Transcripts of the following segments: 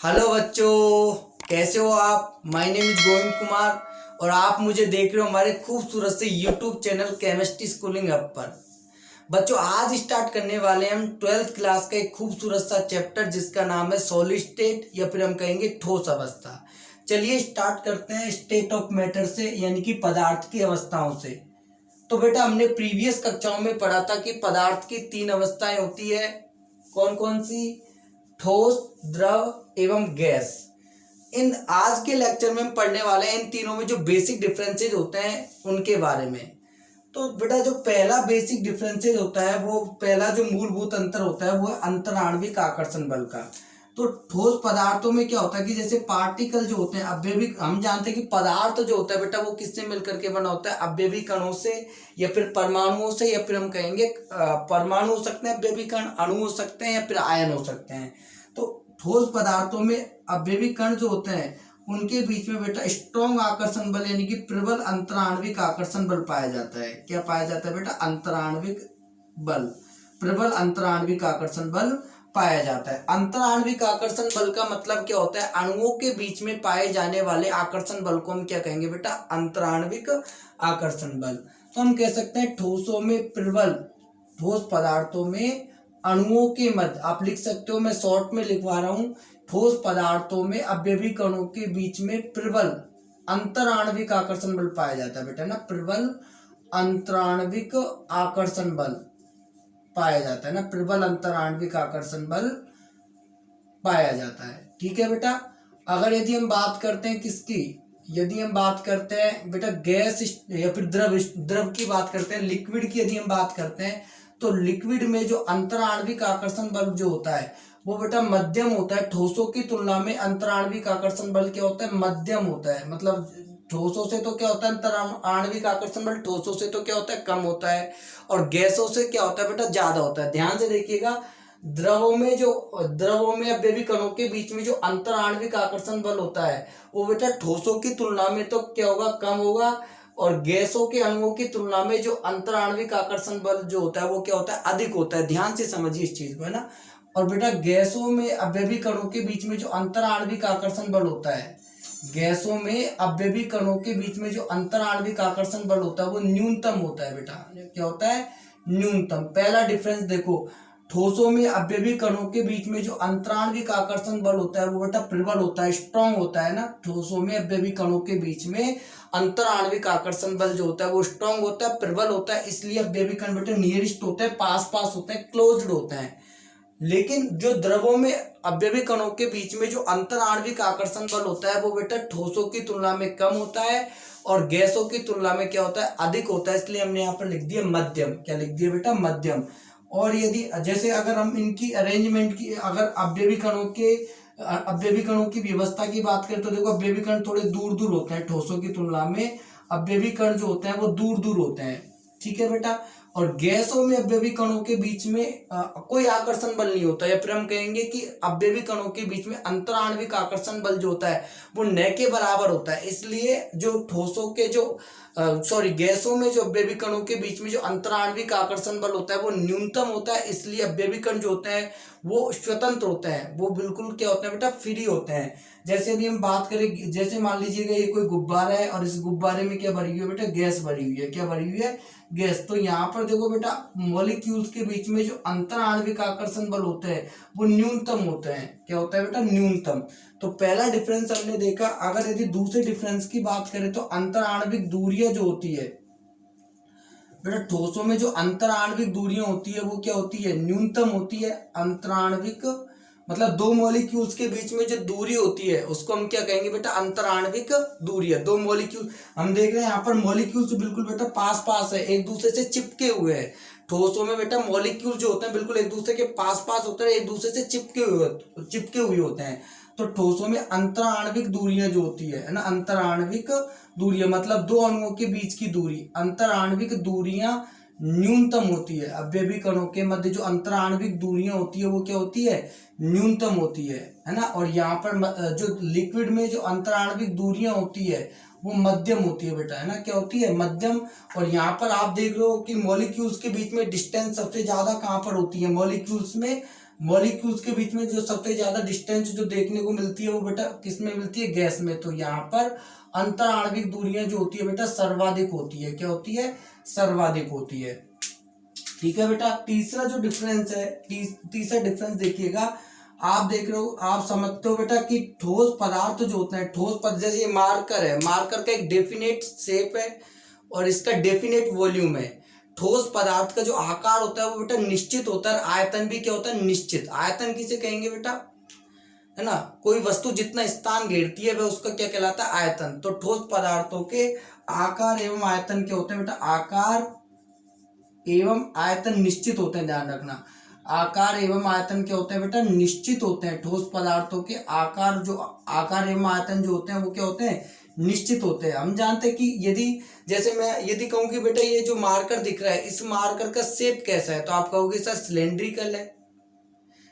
Hello बच्चों, कैसे हो आप। My name is Govind Kumar और आप मुझे देख रहे हो हमारे खूबसूरत से YouTube channel chemistry schooling hub पर। बच्चों, आज स्टार्ट करने वाले हैं हम 12th क्लास का एक खूबसूरत सा चैप्टर जिसका नाम है सॉलिड स्टेट या फिर हम कहेंगे ठोस अवस्था। चलिए स्टार्ट करते हैं स्टेट ऑफ मैटर से, यानी कि पदार्थ की अवस्थाओं से। तो बेटा, हमने प्रीवियस कक्षाओं में पढ़ा था कि पदार्थ की 3 अवस्थाएं होती है। कौन कौन सी? ठोस, द्रव एवं गैस। इन आज के लेक्चर में हम पढ़ने वाले हैं इन तीनों में जो बेसिक डिफरेंसेस होते हैं उनके बारे में। तो बेटा, जो पहला बेसिक डिफरेंसेस होता है, वो पहला जो मूलभूत अंतर होता है वो है अंतराण्विक आकर्षण बल का। तो ठोस पदार्थों में क्या होता है कि जैसे पार्टिकल जो होते हैं अवयवी, हम जानते हैं कि पदार्थ जो होता है बेटा वो किससे मिलकर के बना होता है? अवयवी कणों से या फिर परमाणुओं से, या फिर हम कहेंगे परमाणु हो सकते हैं, अवयवी कण अणु हो सकते हैं या फिर आयन हो सकते हैं। तो ठोस पदार्थों में अवयवी कण जो होते हैं उनके बीच में बेटा स्ट्रॉन्ग आकर्षण बल यानी कि प्रबल अंतराण्विक आकर्षण बल पाया जाता है। क्या पाया जाता है बेटा? अंतराण्विक बल, प्रबल अंतराण्विक आकर्षण बल पाया जाता है। अंतराण्विक आकर्षण बल का मतलब क्या होता है? अणुओं के बीच में पाए जाने वाले आकर्षण बल को हम क्या कहेंगे बेटा? अंतराण्विक आकर्षण बल। तो हम कह सकते हैं ठोसों में प्रबल, ठोस पदार्थों में अणुओं के मध्य, आप लिख सकते हो, मैं शॉर्ट में लिखवा रहा हूं, ठोस पदार्थों में अवयवी कणों के बीच में प्रबल अंतराण्विक आकर्षण बल पाया जाता है बेटा ना। प्रबल अंतराण्विक आकर्षण बल पाया जाता है ना, प्रबल अंतराण्विक आकर्षण बल पाया जाता है। ठीक है बेटा। अगर यदि हम बात करते हैं किसकी, यदि हम बात करते हैं बेटा गैस या फिर द्रव की बात करते हैं, लिक्विड की यदि हम बात करते हैं, तो लिक्विड में जो अंतराण्विक आकर्षण बल जो होता है वो बेटा मध्यम होता है। ठोसों की तुलना में अंतराण्विक आकर्षण बल क्या होता है? मध्यम होता है। मतलब ठोसों से तो क्या होता है अंतराण्विक आकर्षण बल, ठोसों से तो क्या होता है? कम होता है। और गैसों से क्या होता है बेटा? ज्यादा होता है। ध्यान से देखिएगा, द्रवों में अवयवी कणों के बीच में जो अंतराण्विक आकर्षण बल होता है वो बेटा ठोसों की तुलना में तो क्या होगा? कम होगा। और गैसों के अणुओं की तुलना में जो अंतराण्विक आकर्षण बल जो होता है वो क्या होता है? अधिक होता है। ध्यान से समझिए इस चीज को, है ना। और बेटा गैसों में अवयवी कणों के बीच में जो अंतराण्विक आकर्षण बल होता है, गैसों में अवयवी कणों के बीच में जो अंतराण्विक आकर्षण बल होता है वो न्यूनतम होता है बेटा। क्या होता है? न्यूनतम। पहला डिफरेंस देखो, ठोसों में अवयवी कणों के बीच में जो अंतराण्विक आकर्षण बल होता है वो बेटा प्रबल होता है, स्ट्रांग होता है ना। ठोसों में अवयवी कणों के बीच में अंतराण्विक आकर्षण बल जो होता है वो स्ट्रांग होता है, प्रबल होता है। इसलिए अवयवी कण बेटा नियरेस्ट होते हैं, पास पास होते हैं, क्लोज्ड होते हैं। लेकिन जो द्रवों में अवयवी कणों के बीच में जो अंतराण्विक आकर्षण बल होता है वो बेटा ठोसों की तुलना में कम होता है और गैसों की तुलना में क्या होता है? अधिक होता है। इसलिए हमने यहाँ पर लिख दिया मध्यम। क्या लिख दिया बेटा? मध्यम। और यदि जैसे अगर हम इनकी अरेंजमेंट की, अगर अवयवी कणों की व्यवस्था की बात करें तो देखो अवयवी कण थोड़े दूर दूर होते हैं। ठोसों की तुलना में अवयवी कण जो होते हैं वो दूर दूर होते हैं। ठीक है बेटा। और गैसों में अवयवी कणों के बीच में कोई आकर्षण बल नहीं होता, या फिर हम कहेंगे कि अवयवी कणों के बीच में अंतराण्विक आकर्षण बल जो होता है वो न के बराबर होता है। इसलिए जो ठोसों के जो गैसों में जो अवयवी कणों के बीच में जो अंतराण्विक आकर्षण बल होता है वो न्यूनतम होता है। इसलिए अवयवी कण जो होते हैं वो स्वतंत्र होते हैं, वो बिल्कुल क्या होते हैं बेटा? फ्री होते हैं। जैसे यदि हम बात करें, जैसे मान लीजिएगा ये कोई गुब्बारा है और इस गुब्बारे में क्या भरी हुई है बेटा? गैस भरी हुई है। क्या भरी हुई है? गैस। तो यहाँ पर देखो बेटा मॉलिक्यूल्स के बीच में जो अंतराण्विक आकर्षण बल होते हैं वो न्यूनतम होते हैं। क्या होता है बेटा? न्यूनतम। तो पहला डिफरेंस हमने देखा। अगर यदि दूसरे डिफरेंस की बात करें तो अंतराण्विक दूरियां जो होती है बेटा, ठोसों में जो अंतराण्विक दूरियां होती है वो क्या होती है? न्यूनतम होती है। अंतराण्विक मतलब दो मॉलिक्यूल्स के बीच में जो दूरी होती है उसको हम क्या कहेंगे बेटा? अंतराण्विक दूरी है। दो मॉलिक्यूल हम देख रहे हैं यहाँ पर, मॉलिक्यूल्स बिल्कुल बेटा पास पास है, एक दूसरे से चिपके हुए हैं। ठोसों में बेटा मॉलिक्यूल जो होते हैं बिल्कुल एक दूसरे के पास पास होते हैं, एक दूसरे से चिपके हुए होते हैं। तो ठोसों में अंतराण्विक दूरियां जो होती है ना, अंतराण्विक दूरियां मतलब दो अणुओं के बीच की दूरी, अंतराण्विक दूरियां न्यूनतम होती है। अवयवी कणों के मध्य जो अंतराण्विक दूरियां होती है वो क्या होती है? न्यूनतम होती है ना। और यहाँ पर जो लिक्विड में जो अंतराण्विक दूरियां होती है वो मध्यम होती है बेटा, है ना। क्या होती है? मध्यम। और यहाँ पर आप देख रहे हो कि मॉलिक्यूल्स के बीच में डिस्टेंस सबसे ज्यादा कहाँ पर होती है? मॉलिक्यूल्स में मॉलिक्यूल्स के बीच में जो सबसे ज्यादा डिस्टेंस जो देखने को मिलती है वो बेटा किस में मिलती है, गैस में। तो यहाँ पर अंतर आणविक दूरियां जो होती है बेटा सर्वाधिक होती है। क्या होती है, सर्वाधिक होती है। ठीक है बेटा। तीसरा जो डिफरेंस है, तीसरा डिफरेंस देखिएगा, आप देख रहे हो, आप समझते हो बेटा कि ठोस पदार्थ जो होते हैं, ठोस पदार्थ जैसे ये मार्कर है, मार्कर का एक डेफिनेट शेप है और इसका डेफिनेट वॉल्यूम है। ठोस पदार्थ का जो आकार होता है वो बेटा निश्चित होता है, आयतन भी क्या होता है, निश्चित। आयतन किसे कहेंगे बेटा, है ना, कोई वस्तु जितना स्थान घेरती है वह उसका क्या कहलाता है, आयतन। तो ठोस पदार्थों के आकार एवं आयतन क्या होते हैं बेटा, आकार एवं आयतन निश्चित होते हैं, ध्यान रखना। आकार एवं आयतन क्या होते हैं बेटा, निश्चित होते हैं। ठोस पदार्थों के आकार एवं आयतन जो होते हैं वो क्या होते हैं, निश्चित होते हैं। हम जानते हैं कि जैसे मैं यदि कहूँ कि बेटा ये जो मार्कर दिख रहा है, इस मार्कर का शेप कैसा है, तो आप कहोगे सर सिलेंड्रिकल है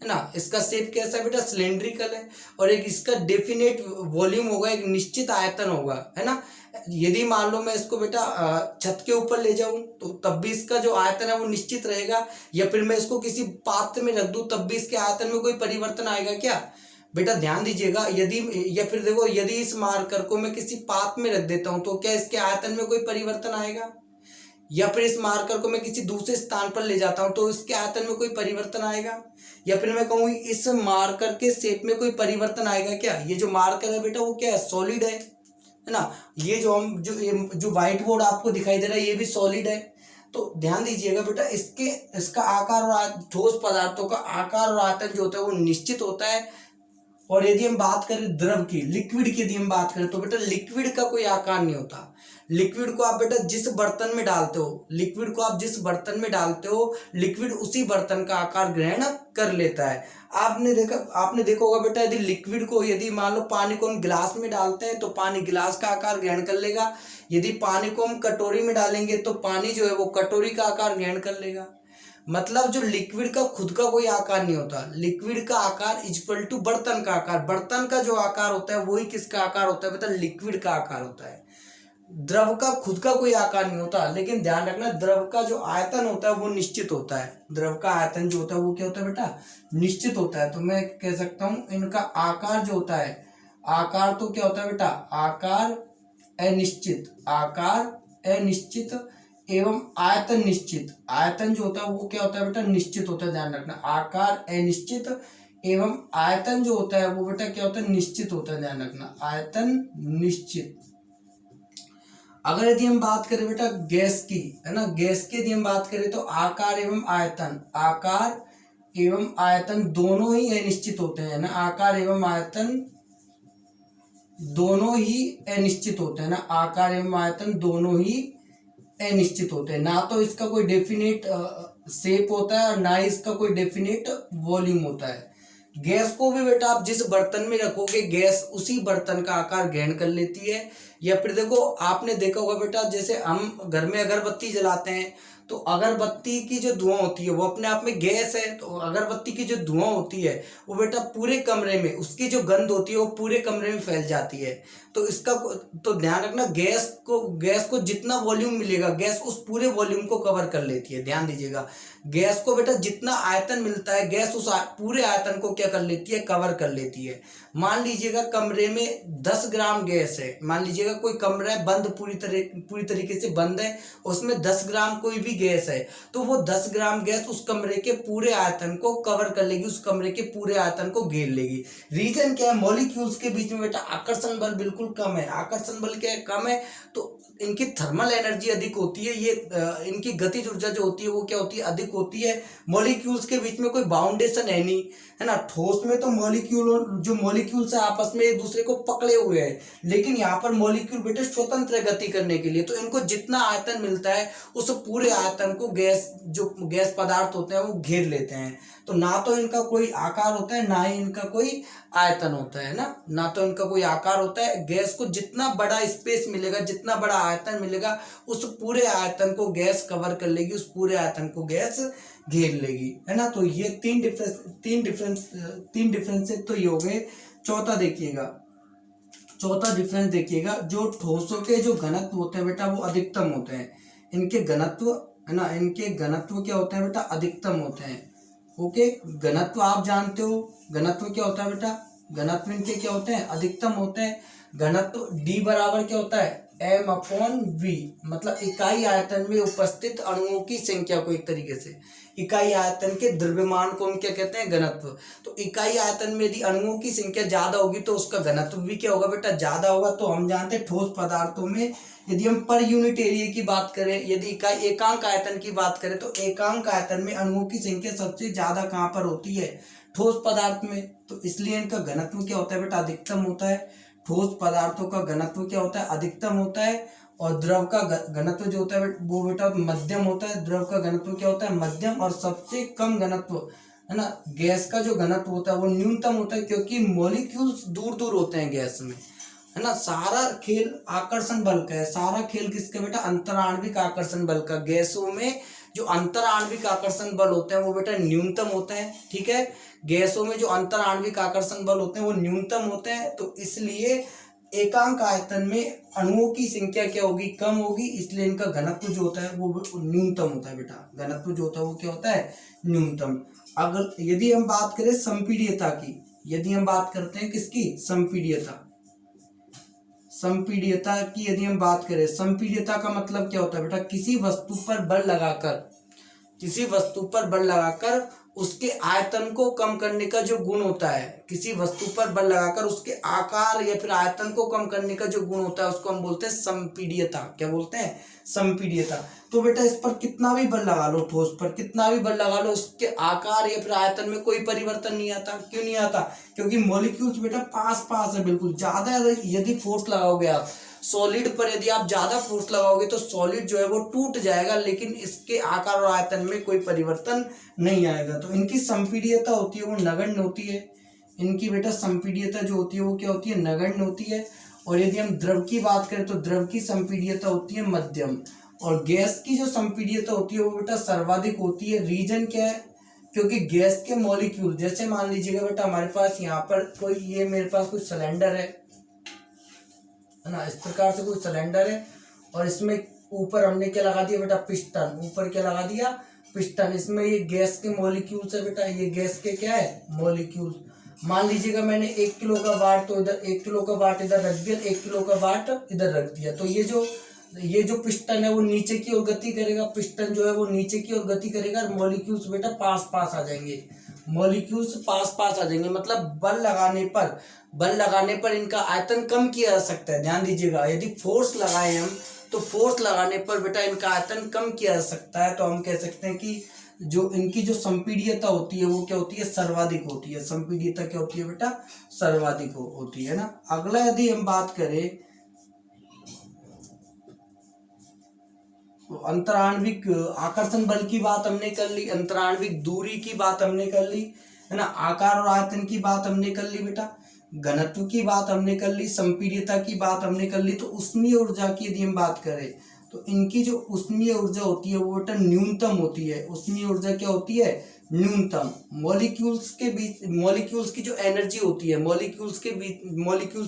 ना। इसका शेप कैसा है बेटा, सिलेंड्रिकल है। और एक इसका डेफिनेट वॉल्यूम होगा, एक निश्चित आयतन होगा, है ना। यदि मान लो मैं इसको बेटा छत के ऊपर ले जाऊं तो तब भी इसका जो आयतन है वो निश्चित रहेगा, या फिर मैं इसको किसी पात्र में रख दूं तब भी इसके आयतन में कोई परिवर्तन आएगा क्या बेटा, ध्यान दीजिएगा। या फिर देखो, यदि इस मार्कर को मैं किसी पात्र में रख देता हूं तो क्या इसके आयतन में कोई परिवर्तन आएगा, या फिर इस मार्कर को मैं किसी दूसरे स्थान पर ले जाता हूं तो इसके आयतन में कोई परिवर्तन आएगा, या फिर मैं कहूँ इस मार्कर के शेप में कोई परिवर्तन आएगा क्या। ये जो मार्कर है बेटा वो क्या है, सॉलिड है ना। ये जो व्हाइट बोर्ड आपको दिखाई दे रहा है ये भी सॉलिड है। तो ध्यान दीजिएगा बेटा, इसका आकार और ठोस पदार्थों का आकार और आयतन जो होता है वो निश्चित होता है। और यदि हम बात करें द्रव की, लिक्विड की यदि हम बात करें तो बेटा लिक्विड का कोई आकार नहीं होता। लिक्विड को आप बेटा जिस बर्तन में डालते हो, लिक्विड उसी बर्तन का आकार ग्रहण कर लेता है। आपने देखा होगा बेटा, यदि मान लो पानी को हम गिलास में डालते हैं तो पानी गिलास का आकार ग्रहण कर लेगा। यदि पानी को हम कटोरी में डालेंगे तो पानी जो है वो कटोरी का आकार ग्रहण कर लेगा। मतलब जो लिक्विड का खुद का कोई आकार नहीं होता। लिक्विड का आकार इक्वल टू बर्तन का आकार। बर्तन का जो आकार होता है वही किसका आकार होता है बेटा, लिक्विड का आकार होता है। द्रव का खुद का कोई आकार नहीं होता। लेकिन ध्यान रखना, द्रव का जो आयतन होता है वो निश्चित होता है। द्रव का आयतन जो होता है वो क्या होता है बेटा, निश्चित होता है। तो मैं कह सकता हूं इनका आकार जो होता है, आकार तो क्या होता है बेटा, आकार अनिश्चित एवं आयतन निश्चित। आयतन जो होता है वो क्या होता है बेटा, निश्चित होता है। ध्यान रखना, आकार अनिश्चित एवं आयतन जो होता है वो बेटा क्या होता है, निश्चित होता है। ध्यान रखना, आयतन निश्चित। अगर यदि हम बात करें बेटा गैस की, है ना, गैस की यदि हम बात करें तो आकार एवं आयतन दोनों ही अनिश्चित होते हैं ना। आकार एवं आयतन दोनों ही अनिश्चित होते हैं ना। आकार एवं आयतन दोनों ही अनिश्चित होते हैं। ना तो इसका कोई डेफिनेट शेप होता है और ना ही इसका कोई डेफिनेट वॉल्यूम होता है। गैस को भी बेटा आप जिस बर्तन में रखोगे गैस उसी बर्तन का आकार ग्रहण कर लेती है। या फिर देखो, आपने देखा होगा बेटा, जैसे हम घर में अगरबत्ती जलाते हैं तो अगरबत्ती की जो धुआं होती है वो अपने आप में गैस है। तो अगरबत्ती की जो धुआं होती है वो बेटा पूरे कमरे में, उसकी जो गंध होती है वो पूरे कमरे में फैल जाती है। तो ध्यान रखना, गैस को जितना वॉल्यूम मिलेगा गैस उस पूरे वॉल्यूम को कवर कर लेती है। ध्यान दीजिएगा, गैस को बेटा जितना आयतन मिलता है गैस उस पूरे आयतन को क्या कर लेती है, कवर कर लेती है। मान लीजिएगा कमरे में 10 ग्राम गैस है। मान लीजिएगा कोई कमरा है बंद, पूरी तरीके से बंद है, उसमें 10 ग्राम कोई भी गैस है तो वो 10 ग्राम गैस उस कमरे के पूरे आयतन को कवर कर लेगी, उस कमरे के पूरे आयतन को घेर लेगी। रीजन क्या है, मॉलिक्यूल्स के बीच में बेटा आकर्षण बल बिल्कुल कम है। आकर्षण बल क्या है, कम है, तो इनकी थर्मल एनर्जी अधिक होती है। ये इनकी गतिज ऊर्जा जो होती है वो क्या होती है, अधिक होती है। मॉलिक्यूल्स के बीच में कोई बाउंडेशन है नहीं, है ना। ठोस में तो मॉलिक्यूल्स है आपस में एक दूसरे को पकड़े हुए हैं, लेकिन यहाँ पर मॉलिक्यूल बेटे स्वतंत्र गति करने के लिए, तो इनको जितना आयतन मिलता है उस पूरे आयतन को गैस पदार्थ होते हैं वो घेर लेते हैं। तो ना तो इनका कोई आकार होता है ना ही इनका कोई आयतन होता है ना तो इनका कोई आकार होता है। गैस को जितना बड़ा स्पेस मिलेगा, जितना बड़ा आयतन मिलेगा, उस पूरे आयतन को गैस कवर कर लेगी, उस पूरे आयतन को गैस घेर लेगी, है ना। तो ये तीन डिफरेंस तो ये हो गए। चौथा डिफरेंस देखिएगा, जो ठोसों के जो घनत्व होते हैं बेटा वो अधिकतम होते हैं। इनके घनत्व, है ना, इनके घनत्व क्या होते हैं बेटा, अधिकतम होते हैं। ओके, घनत्व आप जानते हो, घनत्व क्या होता है बेटा, घनत्व इनके क्या होते हैं, अधिकतम होते हैं। घनत्व D बराबर क्या होता है, m/v, मतलब इकाई आयतन में उपस्थित अणुओं की संख्या को, एक तरीके से इकाई आयतन के द्रव्यमान को हम क्या कहते हैं, घनत्व। तो इकाई आयतन में यदि अणुओं की संख्या ज्यादा होगी तो उसका घनत्व भी क्या होगा बेटा, ज्यादा होगा। तो हम जानते हैं ठोस पदार्थों में यदि हम पर यूनिट एरिया की बात करें, यदि इकाई एकांक आयतन की बात करें, तो एकांक आयतन में अणुओं की संख्या सबसे ज्यादा कहाँ पर होती है, ठोस पदार्थ में। तो इसलिए इनका घनत्व क्या होता है बेटा, अधिकतम होता है। ठोस पदार्थों का घनत्व क्या होता है, अधिकतम होता है। और द्रव का घनत्व जो होता है वो बेटा मध्यम होता है। द्रव का घनत्व क्या होता है, मध्यम। और सबसे कम घनत्व है ना, गैस का जो घनत्व होता है वो न्यूनतम होता है, क्योंकि मॉलिक्यूल्स दूर दूर होते हैं गैस में, है ना। सारा खेल आकर्षण बल का है, सारा खेल किसका बेटा, अंतराण्विक आकर्षण बल का। गैसों में जो अंतराण्विक आकर्षण बल होते हैं वो बेटा न्यूनतम होते हैं, ठीक है। गैसों में जो अंतराण्विक आकर्षण बल होते हैं वो न्यूनतम होते हैं। तो इसलिए एकांक आयतन में अणुओं की संख्या क्या होगी, कम होगी, इसलिए इनका घनत्व जो होता है वो न्यूनतम होता है बेटा। घनत्व जो होता है वो क्या होता है, न्यूनतम। अगर यदि हम बात करें संपीड्यता की, यदि हम बात करते हैं किसकी, संपीड्यता, संपीड्यता की यदि हम बात करें, संपीड्यता का मतलब क्या होता है बेटा, किसी वस्तु पर बल लगाकर, किसी वस्तु पर बल लगाकर उसके आयतन को कम करने का जो गुण होता है, किसी वस्तु पर बल लगाकर उसके आकार या फिर आयतन को कम करने का जो गुण होता है उसको हम बोलते हैं संपीड्यता। क्या बोलते हैं, संपीड्यता। तो बेटा इस पर कितना भी बल लगा लो, ठोस पर कितना भी बल लगा लो, उसके आकार या फिर आयतन में कोई परिवर्तन नहीं आता। क्यों नहीं आता, क्योंकि मॉलिक्यूल्स बेटा पास पास है बिल्कुल। ज्यादा यदि फोर्स लगाओगे आप सॉलिड पर, यदि आप ज्यादा फोर्स लगाओगे तो सॉलिड जो है वो टूट जाएगा, लेकिन इसके आकार और आयतन में कोई परिवर्तन नहीं आएगा। तो इनकी संपीड्यता होती है वो नगण्य होती है। इनकी बेटा संपीड्यता जो होती है वो क्या होती है, नगण्य होती है। और यदि हम द्रव की बात करें तो द्रव की संपीड्यता होती है मध्यम। और गैस की जो संपीड्यता होती है वो बेटा सर्वाधिक होती है। रीजन क्या है, क्योंकि गैस के मॉलिक्यूल, जैसे मान लीजिएगा बेटा हमारे पास यहाँ पर कोई, ये मेरे पास कोई सिलेंडर है ना, इस प्रकार से कोई सिलेंडर है, और इसमें ऊपर हमने क्या लगा दिया बेटा, पिस्टन। ऊपर क्या लगा दिया, पिस्टन। इसमें ये गैस के मॉलिक्यूल्स है बेटा, ये गैस के क्या है, मॉलिक्यूल। मान लीजिएगा मैंने 1 किलो का वाट तो इधर, 1 किलो का वाट इधर रख दिया, 1 किलो का वाट इधर रख दिया। तो ये जो पिस्टन है वो नीचे की ओर गति करेगा, पिस्टन जो है वो नीचे की ओर गति करेगा, और मॉलिक्यूल्स बेटा पास पास आ जाएंगे, मॉलिक्यूल्स पास पास आ जाएंगे। मतलब बल लगाने पर इनका आयतन कम किया जा सकता है। ध्यान दीजिएगा, यदि फोर्स लगाए हम तो फोर्स लगाने पर बेटा इनका आयतन कम किया जा सकता है। तो हम कह सकते हैं कि जो इनकी जो संपीड्यता होती है वो क्या होती है, सर्वाधिक होती है। संपीड्यता क्या होती है बेटा, सर्वाधिक होती है ना। अगला यदि हम बात करें तो अंतराण्विक आकर्षण बल की बात हमने कर ली, अंतराण्विक दूरी की बात हमने कर ली, है ना। आकार और आयतन की बात हमने कर ली बेटा, घनत्व की बात हमने कर ली, संपीड्यता की बात हमने कर ली। तो उष्मीय ऊर्जा की यदि हम बात करें तो इनकी जो उष्मीय ऊर्जा होती है वो बेटा न्यूनतम होती है। उष्मीय ऊर्जा क्या होती है, न्यूनतम। मॉलिक्यूल्स के बीच, मॉलिक्यूल्स की जो एनर्जी होती है, मॉलिक्यूल्स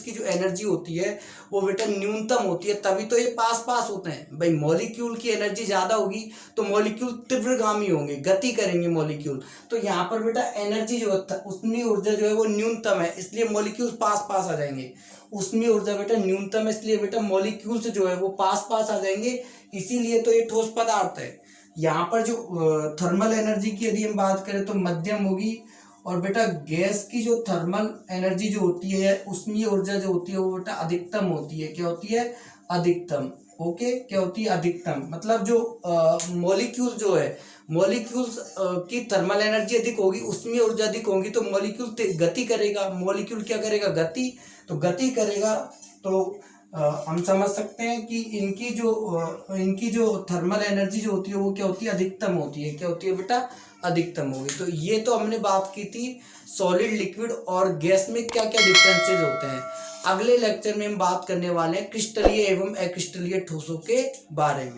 की जो एनर्जी होती है वो बेटा न्यूनतम होती है, तभी तो ये पास पास होते हैं। भाई मॉलिक्यूल की एनर्जी ज्यादा होगी तो मॉलिक्यूल तीव्रगामी होंगे, गति करेंगे मॉलिक्यूल। तो यहाँ पर बेटा एनर्जी जो उष्मीय ऊर्जा जो है वो न्यूनतम है, इसलिए मॉलिक्यूल पास पास आ जाएंगे। उष्मीय ऊर्जा बेटा न्यूनतम है, इसलिए बेटा मॉलिक्यूल्स जो है वो पास पास आ जाएंगे, इसीलिए तो ये ठोस पदार्थ है। यहाँ पर जो थर्मल एनर्जी की यदि हम बात करें तो मध्यम होगी। और बेटा गैस की जो थर्मल एनर्जी जो होती है, उष्मीय ऊर्जा जो होती है वो बेटा अधिकतम होती है। क्या होती है, अधिकतम। ओके, क्या होती है, अधिकतम। मतलब जो मॉलिक्यूल जो है, मॉलिक्यूल्स की थर्मल एनर्जी अधिक होगी, उष्मीय ऊर्जा अधिक होगी, तो मॉलिक्यूल गति करेगा। मॉलिक्यूल क्या करेगा, गति। तो गति करेगा तो हम समझ सकते हैं कि इनकी जो थर्मल एनर्जी जो होती है वो क्या होती है, अधिकतम होती है। क्या होती है बेटा, अधिकतम होगी। तो ये तो हमने बात की थी सॉलिड, लिक्विड और गैस में क्या क्या डिफरेंसेस होते हैं। अगले लेक्चर में हम बात करने वाले हैं क्रिस्टलीय एवं अक्रिस्टलीय ठोसों के बारे में।